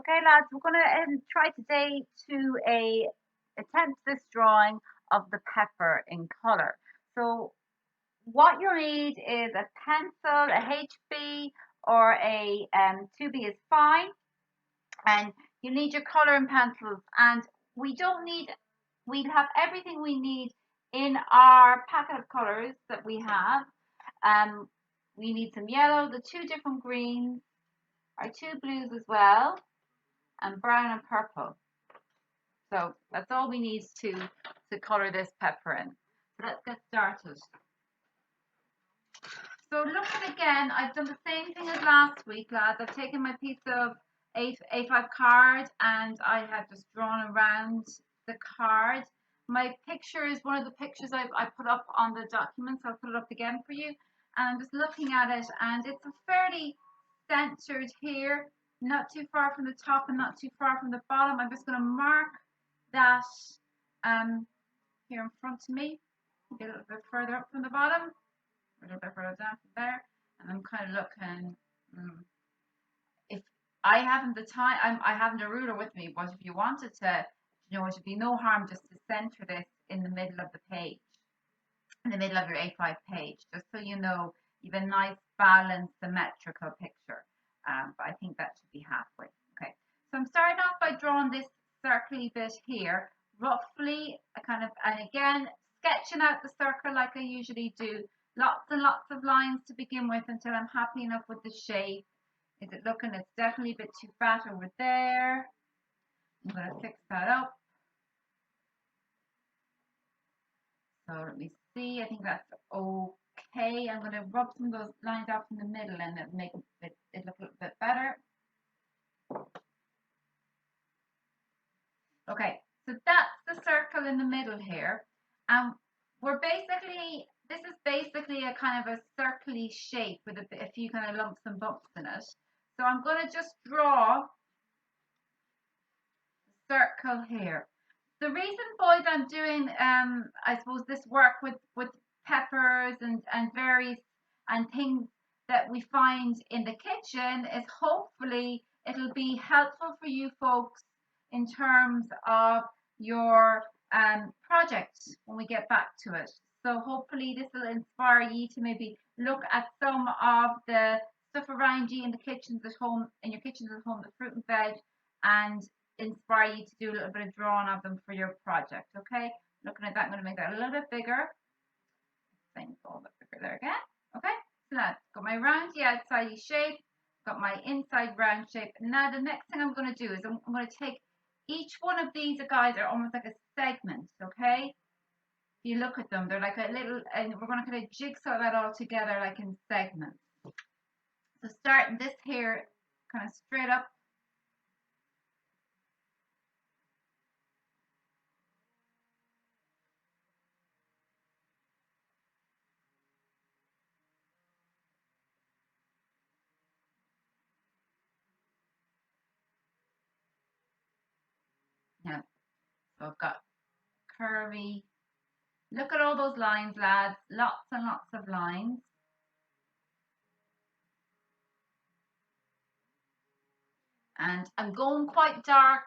Okay, lads, we're going to try today to attempt this drawing of the pepper in colour. So what you'll need is a pencil, a HB or a 2B is fine, and you need your colouring pencils. And we don't need, we'll have everything we need in our packet of colours that we have. We need some yellow, the two different greens, our two blues as well, and brown and purple. So that's all we need to colour this pepper in. So let's get started. So looking again, I've done the same thing as last week, lads. I've taken my piece of A5 card and I have just drawn around the card. My picture is one of the pictures I put up on the document, so I'll put it up again for you. And I'm just looking at it, and it's fairly centered here, not too far from the top and not too far from the bottom. I'm just going to mark that here in front of me, get a little bit further up from the bottom, a little bit further down from there, and I'm kind of looking. If I haven't the time, I haven't a ruler with me, but if you wanted to, it would be no harm just to center this in the middle of the page, in the middle of your A5 page, just so you know you have a nice balanced symmetrical picture. But I think that should be halfway. Okay, so I'm starting off by drawing this circly bit here, roughly, and again, sketching out the circle like I usually do. Lots and lots of lines to begin with until I'm happy enough with the shape. Is it looking? It's definitely a bit too fat over there. I'm going to fix that up. So let me see. I think that's okay. I'm going to rub some of those lines out in the middle and make it look a little bit better. Okay, so that's the circle in the middle here. And this is basically a kind of a circly shape with a few kind of lumps and bumps in it. So I'm going to just draw the circle here. The reason, boys, I'm doing, I suppose, this work with peppers and berries and things that we find in the kitchen is hopefully it'll be helpful for you folks in terms of your project when we get back to it. So hopefully this will inspire you to maybe look at some of the stuff around you in the kitchens at home, in your kitchens at home, the fruit and veg, and inspire you to do a little bit of drawing of them for your project. Okay, looking at that, I'm going to make that a little bit bigger. Things a little bit bigger there again. Okay, so now I've got my roundy outside shape, got my inside round shape. Now the next thing I'm going to do is I'm going to take each one of these guys are almost like a segment. Okay, if you look at them, they're like a little, and we're going to kind of jigsaw that all together like in segments. So starting this here kind of straight up. Yeah, so I've got curvy. Look at all those lines, lads. Lots and lots of lines. And I'm going quite dark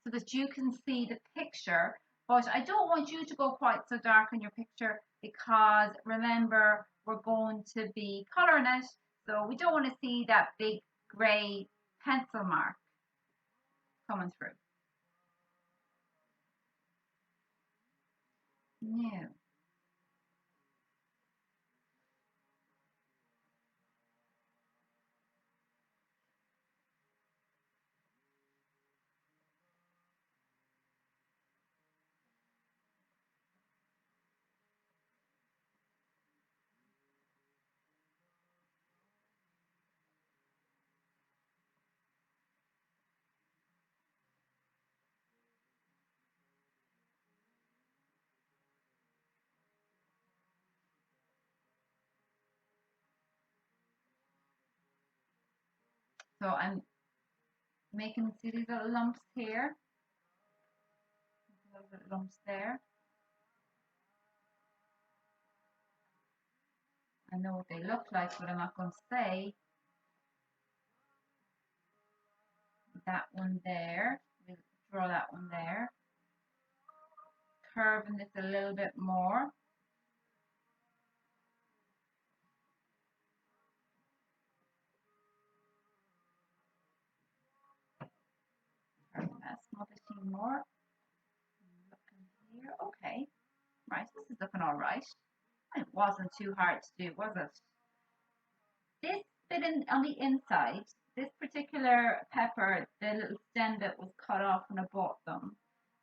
so that you can see the picture, but I don't want you to go quite so dark in your picture because remember, we're going to be colouring it, so we don't want to see that big grey pencil mark coming through. No. So I'm making, see these little lumps here, little lumps there. I know what they look like, but I'm not going to say that one there. We'll draw that one there. Curving this a little bit more. Curving that small bit more. Looking here. Okay. Right, this is looking all right. It wasn't too hard to do, was it? This bit on the inside, this particular pepper, the little stem bit was cut off when I bought them.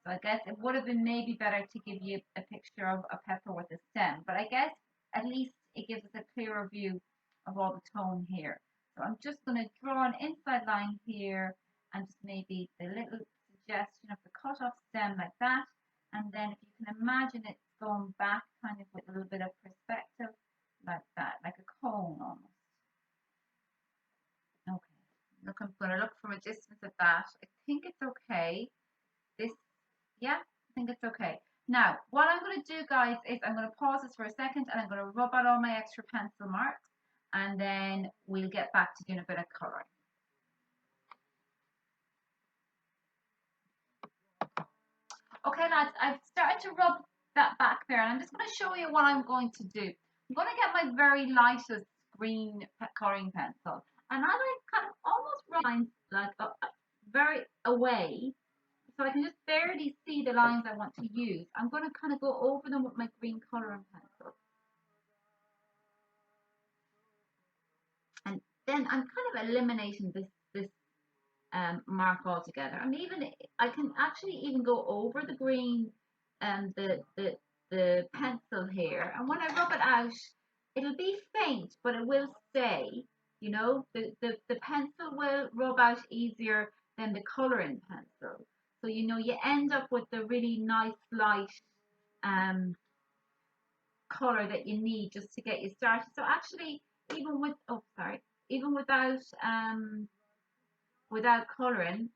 So I guess it would have been maybe better to give you a picture of a pepper with a stem. But I guess at least it gives us a clearer view of all the tone here. So I'm just going to draw an inside line here and just maybe the little suggestion of the cut off stem like that. And then if you can imagine it going back kind of with a little bit of perspective like that, like a cone almost. Okay, I'm going to look from a distance at that. I think it's okay. This, yeah, I think it's okay. Now, what I'm going to do, guys, is I'm going to pause this for a second and I'm going to rub out all my extra pencil marks and then we'll get back to doing a bit of colouring. Okay, lads, I've started to rub that back there and I'm just going to show you what I'm going to do. I'm going to get my very lightest green colouring pencil and as I kind of almost rub lines like very away, so I can just barely see the lines I want to use, I'm going to kind of go over them with my green colouring pencil. And then I'm kind of eliminating this mark altogether. And even I can actually even go over the green and the pencil here. And when I rub it out, it'll be faint, but it will stay. You know, the pencil will rub out easier than the colouring pencil. So, you know, you end up with the really nice light colour that you need just to get you started. So actually, even with, oh, sorry, even without colouring,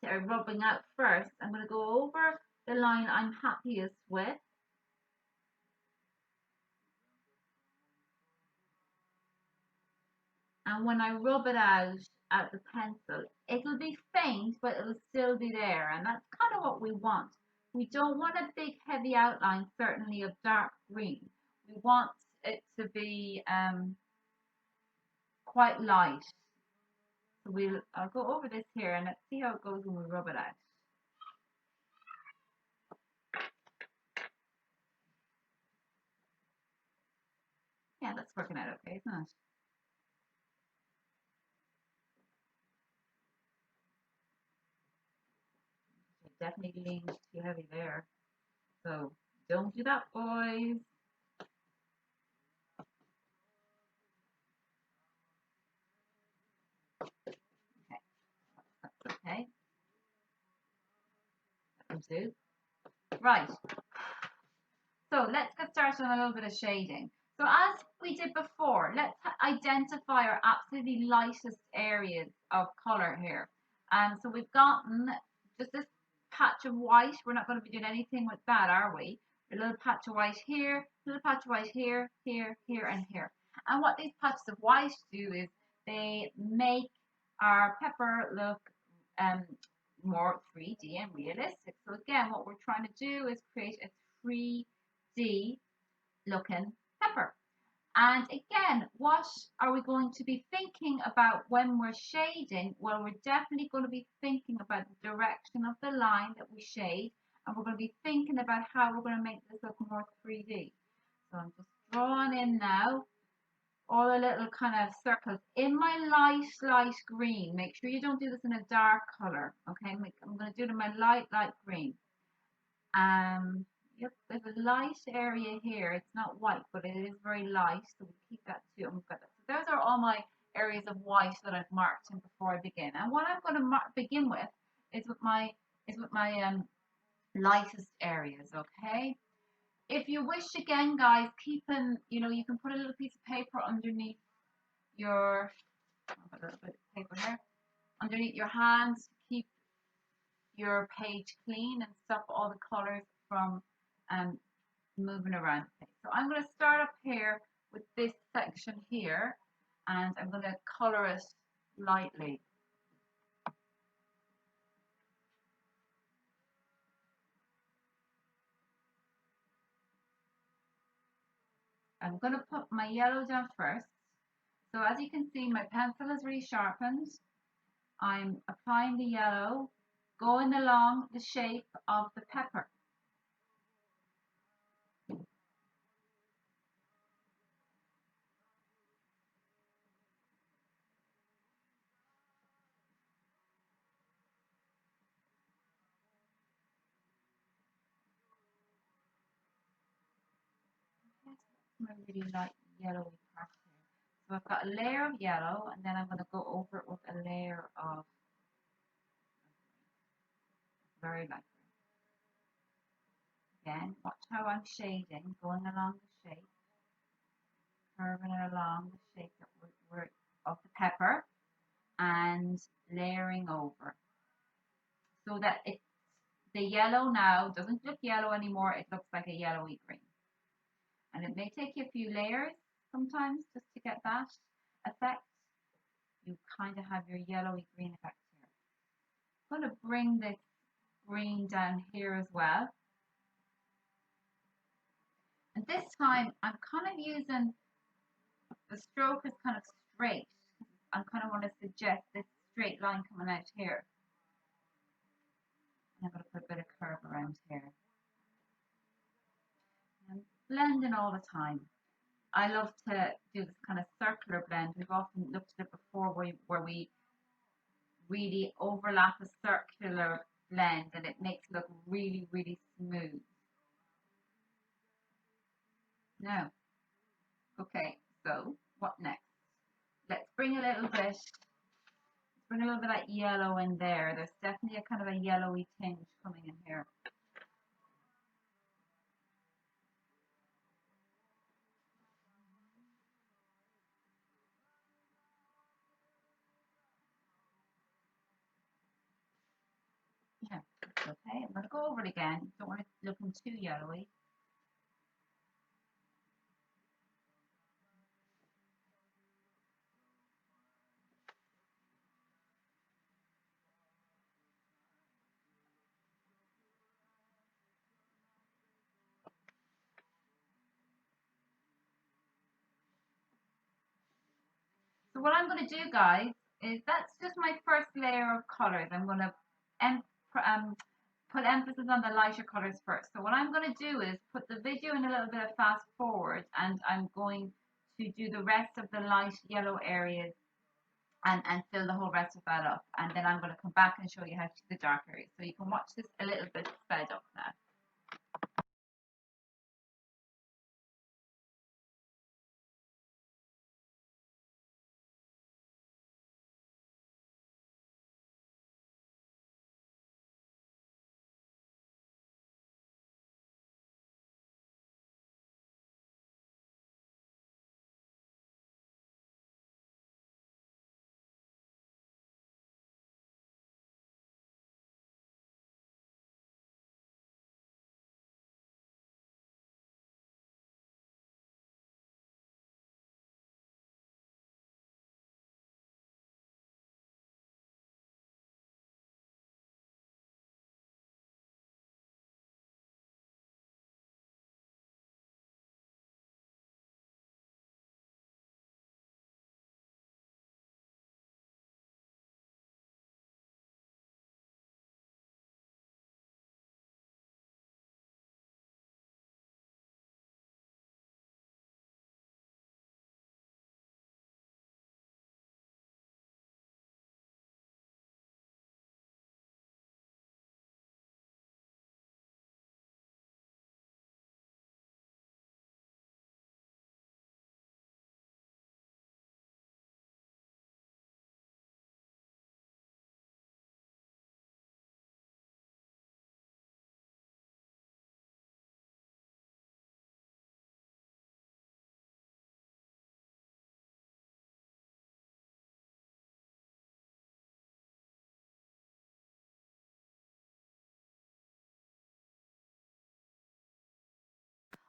rubbing out first, I'm going to go over the line I'm happiest with. And when I rub it out at the pencil, it'll be faint, but it'll still be there. And that's kind of what we want. We don't want a big heavy outline, certainly of dark green. We want it to be quite light. So I'll go over this here and let's see how it goes when we rub it out. Yeah, that's working out okay, isn't it? Definitely leaned too heavy there. So don't do that, boys. Okay, that's okay. That'll do. Right. So let's get started on a little bit of shading. So as we did before, let's identify our absolutely lightest areas of colour here. So we've gotten just this patch of white. We're not going to be doing anything with that, are we? A little patch of white here, a little patch of white here, here, here, and here. And what these patches of white do is they make our pepper look more 3D and realistic. So again, what we're trying to do is create a 3D looking pepper. And again, what are we going to be thinking about when we're shading? Well, we're definitely going to be thinking about the direction of the line that we shade, and we're going to be thinking about how we're going to make this look more 3D. So I'm just drawing in now all the little kind of circles in my light green. Make sure you don't do this in a dark color. Okay, I'm going to do it in my light green. Yep, there's a light area here. It's not white, but it is very light, so we'll keep that too. And we've got that. So those are all my areas of white that I've marked in before I begin. And what I'm going to begin with is with my lightest areas. Okay. If you wish, again, guys, you can put a little piece of paper underneath your, a little bit of paper here, underneath your hands to keep your page clean and stop all the colors from moving around. So I'm going to start up here with this section here and I'm going to color it lightly. I'm going to put my yellow down first. So as you can see, my pencil is really sharpened. I'm applying the yellow, going along the shape of the pepper. My really light yellowy part here. So I've got a layer of yellow, and then I'm going to go over it with a layer of very light green. Again, watch how I'm shading, going along the shape, curving it along the shape that we're of the pepper, and layering over, so that the yellow now doesn't look yellow anymore. It looks like a yellowy green. And it may take you a few layers sometimes just to get that effect. You kind of have your yellowy green effect here. I'm going to bring this green down here as well. And this time I'm kind of using the stroke is kind of straight. I kind of want to suggest this straight line coming out here. And I'm going to put a bit of curve around here. And blending all the time. I love to do this kind of circular blend. We've often looked at it before where we really overlap a circular blend and it makes it look really, really smooth. Now, okay, so what next? Let's bring a little bit of that yellow in there. There's definitely a kind of a yellowy tinge coming in here. Yeah, okay. I'm going to go over it again. Don't want it looking too yellowy. So what I'm going to do, guys, is that's just my first layer of colors. I'm going to put emphasis on the lighter colors first. So what I'm going to do is put the video in a little bit of fast forward, and I'm going to do the rest of the light yellow areas and fill the whole rest of that up. And then I'm going to come back and show you how to do the dark areas. So you can watch this a little bit sped up now.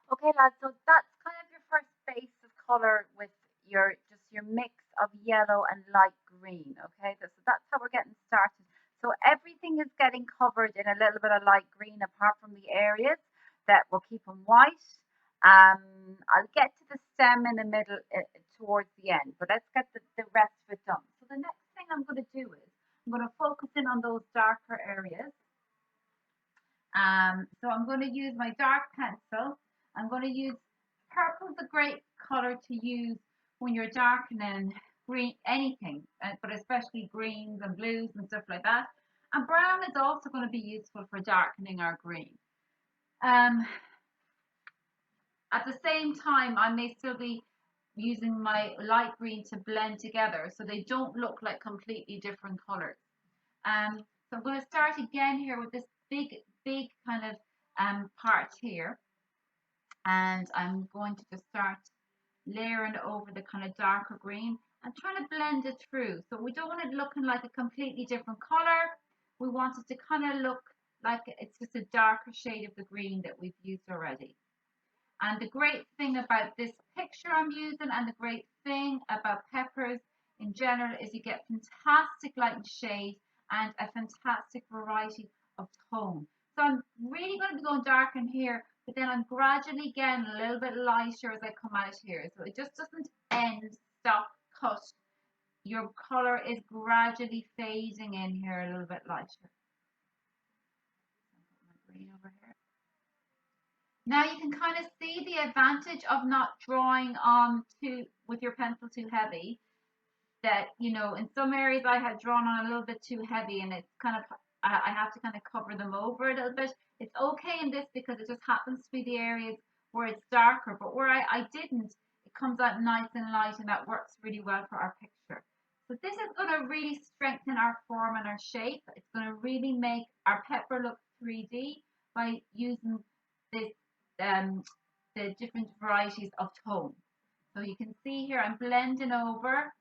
Okay, lads, so that's kind of your first base of color with your mix of yellow and light green. Okay, so that's how we're getting started. So everything is getting covered in a little bit of light green, apart from the areas that we're keeping white. I'll get to the stem in the middle towards the end, but let's get the rest of it done. So the next thing I'm going to do is I'm going to focus in on those darker areas. So I'm going to use my dark pencil. I'm going to use purple's a great color to use when you're darkening green anything, but especially greens and blues and stuff like that. And brown is also going to be useful for darkening our green. At the same time, I may still be using my light green to blend together so they don't look like completely different colors. So I'm going to start again here with this big kind of part here, and I'm going to just start layering over the kind of darker green and trying to blend it through. So we don't want it looking like a completely different color. We want it to kind of look like it's just a darker shade of the green that we've used already. And the great thing about this picture I'm using, and the great thing about peppers in general, is you get fantastic light and shade and a fantastic variety of tone. So I'm really going to be going dark in here, but then I'm gradually getting a little bit lighter as I come out here. So it just doesn't end, stop, cut. Your color is gradually fading in here a little bit lighter. My green over here. Now you can kind of see the advantage of not drawing on with your pencil too heavy. That, you know, in some areas I had drawn on a little bit too heavy, and it's kind of, I have to kind of cover them over a little bit. It's okay in this because it just happens to be the areas where it's darker, but where I didn't, it comes out nice and light, and that works really well for our picture. So this is going to really strengthen our form and our shape. It's going to really make our pepper look 3D by using this the different varieties of tone. So you can see here I'm blending over,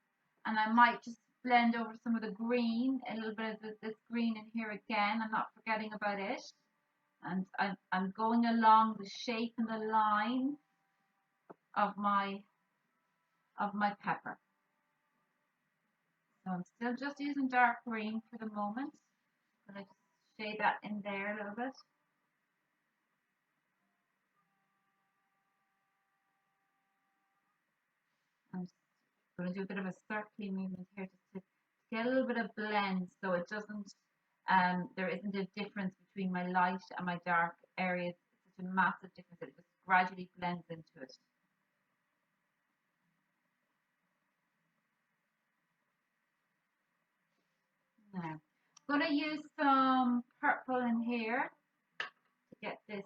and I might just blend over some of the green, a little bit of this green in here again. I'm not forgetting about it. And I'm going along the shape and the line of my pepper. So I'm still just using dark green for the moment. I'm going to just shade that in there a little bit. I'm going to do a bit of a circling movement here just to get a little bit of blend, so it doesn't there isn't a difference between my light and my dark areas. It's such a massive difference that it just gradually blends into it. Now I'm going to use some purple in here to get this.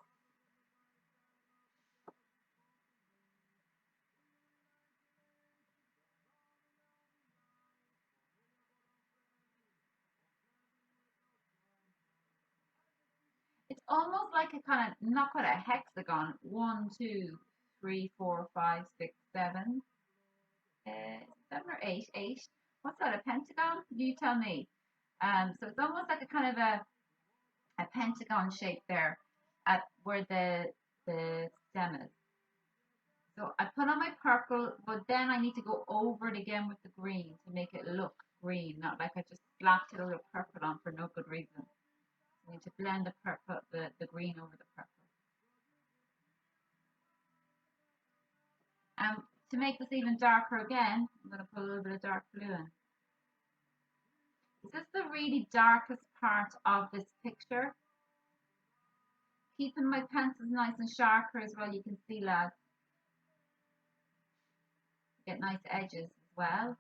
It's almost like a kind of, not quite a hexagon. 1, 2, 3, 4, 5, 6, 7. 7 or 8. 8. What's that? A pentagon? You tell me. So it's almost like a kind of a pentagon shape there at where the stem is. So I put on my purple, but then I need to go over it again with the green to make it look green, not like I just slapped it over purple on for no good reason. I need to blend the purple, the green over the purple. And to make this even darker again, I'm going to put a little bit of dark blue in. This is the really darkest part of this picture. Keeping my pencils nice and sharper as well, you can see, lads. Get nice edges as well.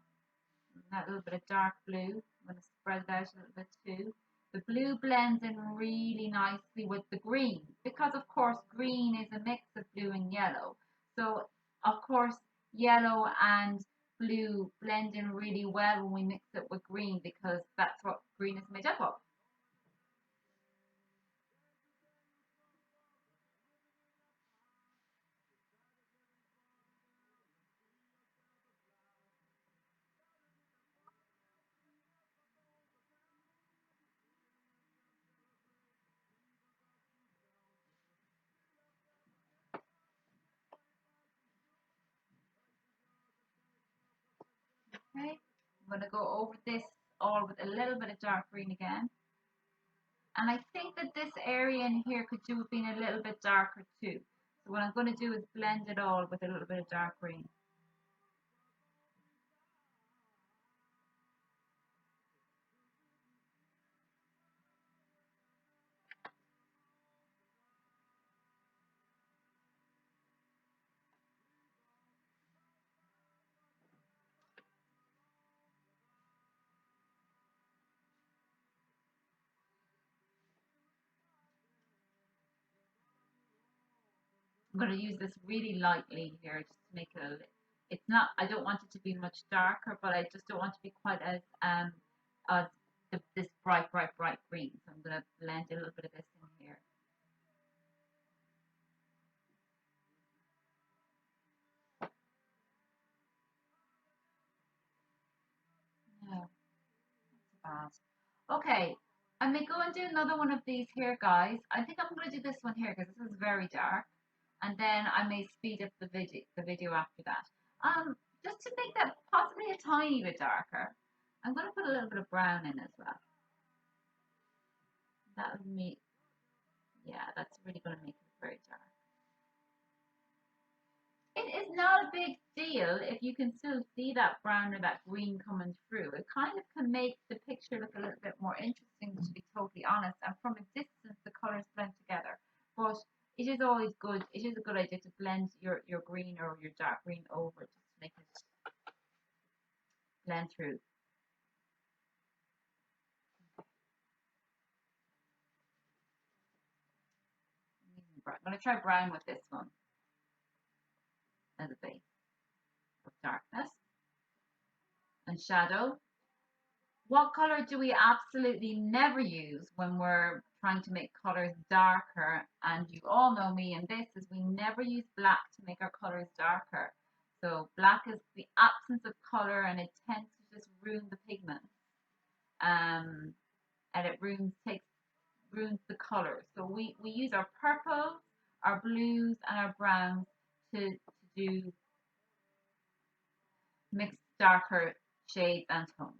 And that little bit of dark blue, I'm going to spread it out a little bit too. The blue blends in really nicely with the green, because of course green is a mix of blue and yellow. So of course yellow and blue blend in really well when we mix it with green, because that's what green is made up of. Okay, I'm going to go over this all with a little bit of dark green again. And I think that this area in here could do with being a little bit darker too. So what I'm going to do is blend it all with a little bit of dark green. I'm going to use this really lightly here just to make it a little, it's not, I don't want it to be much darker, but I just don't want to be quite as this bright, bright, bright green. So I'm going to blend a little bit of this in here. No, that's bad. Okay, I may go and do another one of these here, guys. I think I'm going to do this one here because this is very dark, and then I may speed up the video after that. Just to make that possibly a tiny bit darker, I'm going to put a little bit of brown in as well. That would make, yeah, that's really going to make it very dark. It is not a big deal if you can still see that brown or that green coming through. It kind of can make the picture look a little bit more interesting, to be totally honest. And from a distance, the colours blend together. But it is always good. It is a good idea to blend your green or your dark green over just to make it blend through. I'm going to try brown with this one as a base of darkness and shadow. What color do we absolutely never use when we're trying to make colors darker? And you all know me and this is we never use black to make our colors darker. So black is the absence of color and it tends to just ruin the pigment. And it ruins the color. So we use our purples, our blues and our browns to do mix darker shades and tones.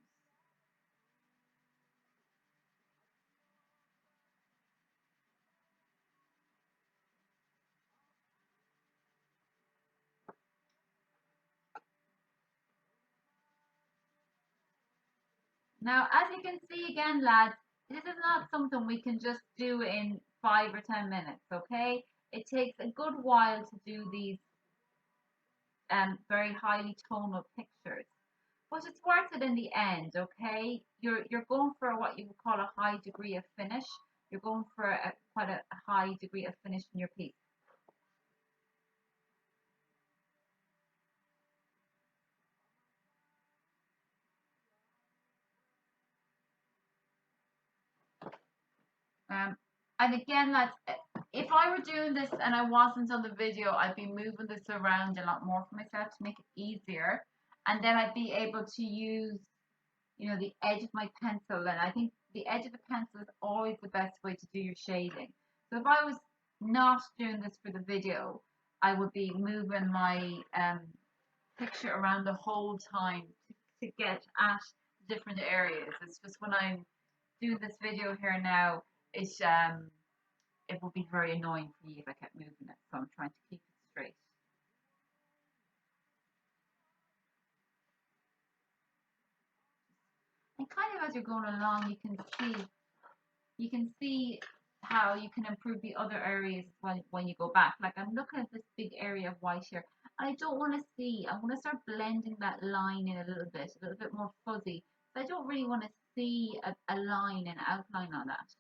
Now, as you can see again, lads, this is not something we can just do in 5 or 10 minutes, okay? It takes a good while to do these very highly tonal pictures. But it's worth it in the end, okay? You're going for what you would call a high degree of finish. You're going for quite a high degree of finish in your piece. And again, lads, if I were doing this and I wasn't on the video, I'd be moving this around a lot more for myself to make it easier. And then I'd be able to use, the edge of my pencil. And I think the edge of the pencil is always the best way to do your shading. So if I was not doing this for the video, I would be moving my picture around the whole time to get at different areas. It's just when I'm doing this video here now, it would be very annoying for you if I kept moving it. So I'm trying to keep it straight. And kind of as you're going along, you can see how you can improve the other areas when you go back. Like I'm looking at this big area of white here. I don't want to see. I want to start blending that line in a little bit more fuzzy. But I don't really want to see a line and outline on that.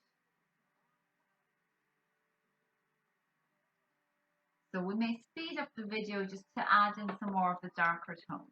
So we may speed up the video just to add in some more of the darker tones.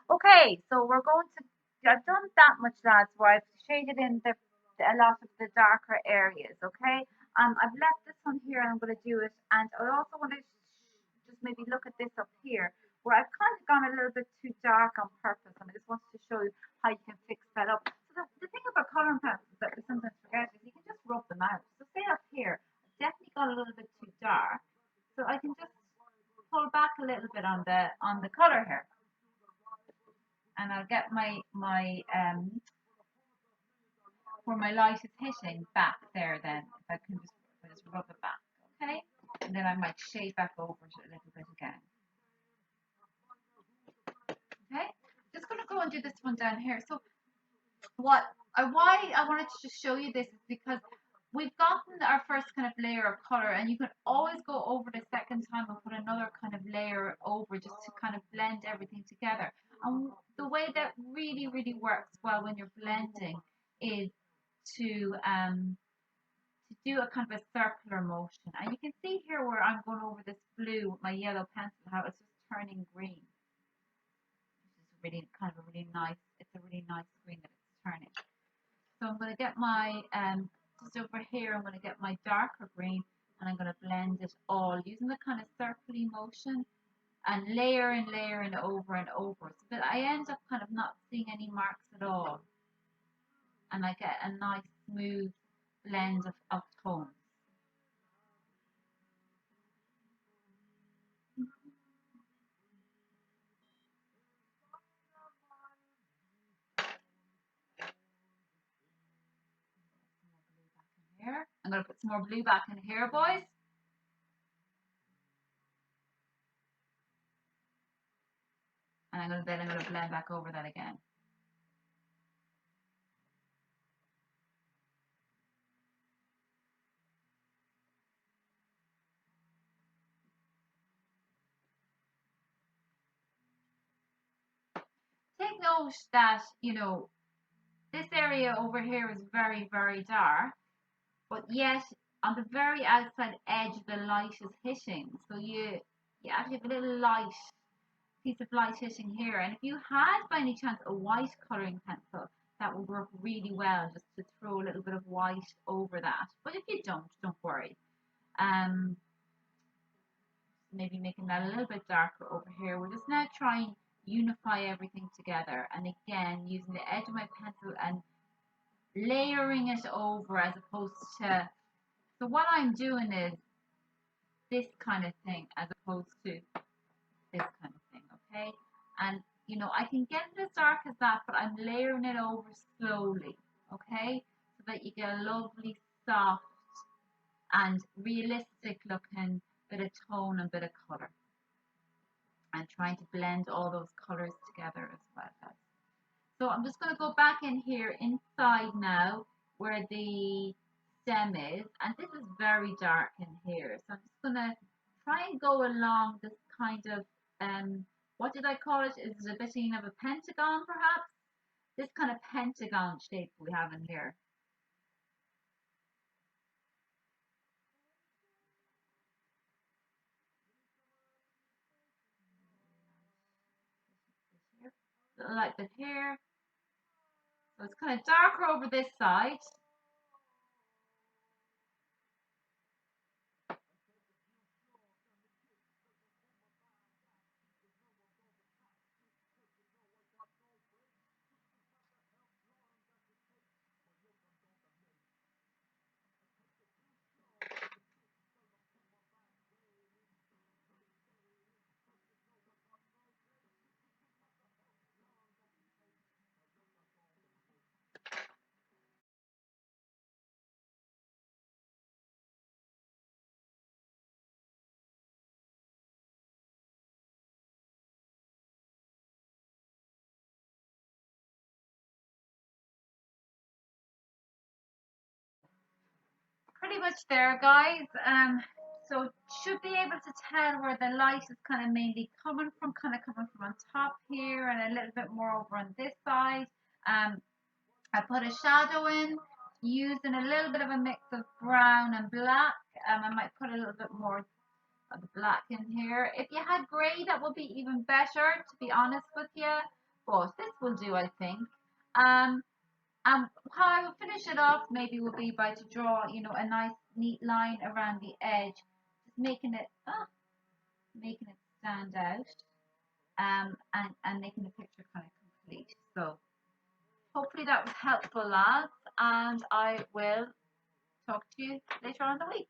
Okay, so we're going to, I've done that much, lads, where I've shaded in a lot of the darker areas, okay? I've left this one here and I'm going to do it. And I also want to just maybe look at this up here, where I've kind of gone a little bit too dark on purpose. And I just wanted to show you how you can fix that up. So the thing about coloring pencils that we sometimes forget is you can just rub them out. So say up here, I've definitely got a little bit too dark. So I can just pull back a little bit on the color here, and I'll get my where my light is hitting back there. Then if I can just rub it back, okay, and then I might shade back over it a little bit again. Okay, just gonna go and do this one down here. So why I wanted to just show you this is because we've gotten our first kind of layer of color, and you can always go over the second time and put another kind of layer over just to kind of blend everything together. And the way that really works well when you're blending is to do a kind of a circular motion. And you can see here where I'm going over this blue with my yellow pencil, how it's just turning green. Which is really kind of a really nice, it's a really nice green that it's turning. So I'm going to get my, just over here, I'm going to get my darker green, and I'm going to blend it all using the kind of circular motion and layer and over and over, so that I end up kind of not seeing any marks at all. And I get a nice smooth blend of tones. Here. I'm going to put some more blue back in here, boys. And I'm going to blend back over that again. Take note that, you know, this area over here is very dark, but yet on the very outside edge the light is hitting. So you actually have a little light, piece of light hitting here. And if you had by any chance a white colouring pencil, that would work really well, just to throw a little bit of white over that. But if you don't worry. Maybe making that a little bit darker over here. We're just now trying unify everything together, and again using the edge of my pencil and layering it over, as opposed to, so what I'm doing is this kind of thing as opposed to this kind of thing, okay? And you know, I can get it as dark as that, but I'm layering it over slowly, okay, so that you get a lovely soft and realistic looking bit of tone and bit of color, and trying to blend all those colors together as well. So I'm just going to go back in here inside now where the stem is, and this is very dark in here. So I'm just going to try and go along this kind of, what did I call it? Is it a bit of a pentagon perhaps? This kind of pentagon shape we have in here. Like that here. So it's kind of darker over this side. Pretty much there, guys. So should be able to tell where the light is kind of mainly coming from, on top here, and a little bit more over on this side. I put a shadow in using a little bit of a mix of brown and black. I might put a little bit more of the black in here. If you had grey, that would be even better, to be honest with you. but this will do, I think. And how I will finish it off maybe will be by to draw, you know, a nice neat line around the edge, just making it stand out, and making the picture kind of complete. So hopefully that was helpful, lads, and I will talk to you later on in the week.